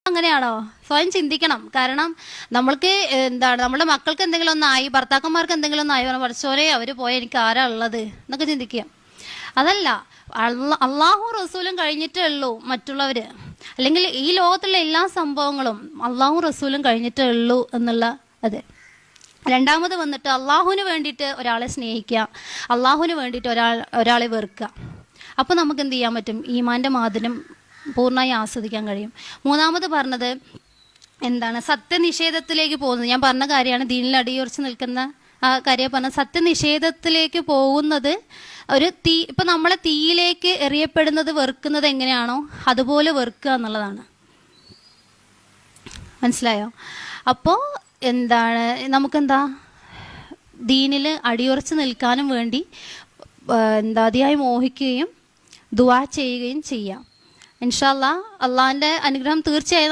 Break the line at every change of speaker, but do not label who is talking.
അങ്ങനെയാണോ? സ്വയം ചിന്തിക്കണം. കാരണം നമ്മൾക്ക് നമ്മുടെ മക്കൾക്ക് എന്തെങ്കിലും ഒന്നായി, ഭർത്താക്കന്മാർക്ക് എന്തെങ്കിലും ഒന്നായി പഠിച്ചോരെ അവർ പോയ എനിക്ക് ആരാ ഉള്ളത് എന്നൊക്കെ ചിന്തിക്കുക. അതല്ല, അള്ളാഹു റസൂലും കഴിഞ്ഞിട്ടേ ഉള്ളൂ മറ്റുള്ളവര്, അല്ലെങ്കിൽ ഈ ലോകത്തുള്ള എല്ലാ സംഭവങ്ങളും അള്ളാഹു റസൂലും കഴിഞ്ഞിട്ടേ ഉള്ളൂ എന്നുള്ള അതെ. രണ്ടാമത് വന്നിട്ട് അള്ളാഹുവിന് വേണ്ടിയിട്ട് ഒരാളെ സ്നേഹിക്കുക, അള്ളാഹുവിന് വേണ്ടിയിട്ട് ഒരാളെ വെറുക്കുക. അപ്പോൾ നമുക്ക് എന്ത് ചെയ്യാൻ പറ്റും? ഈമാൻ്റെ മാധുര്യം പൂർണ്ണമായി ആസ്വദിക്കാൻ കഴിയും. മൂന്നാമത് പറഞ്ഞത് സത്യനിഷേധത്തിലേക്ക് പോകുന്നത്. ഞാൻ പറഞ്ഞ കാര്യമാണ്, ദീനിൽ അടിയുറച്ച് നിൽക്കുന്ന ആ കാര്യം പറഞ്ഞ സത്യനിഷേധത്തിലേക്ക് പോകുന്നത്. ഇപ്പം നമ്മളെ തീയിലേക്ക് എറിയപ്പെടുന്നത് വെറുക്കുന്നത് എങ്ങനെയാണോ അതുപോലെ വെറുക്കുക എന്നുള്ളതാണ്. മനസ്സിലായോ? അപ്പോൾ നമുക്കെന്താ ദീനിൽ അടിയുറച്ച് നിൽക്കാനും വേണ്ടി അതിയായി മോഹിക്കുകയും ദുആ ചെയ്യുകയും ചെയ്യാം. ഇൻഷാ അല്ലാഹ്. അള്ളാഹിൻ്റെ അനുഗ്രഹം തീർച്ചയായും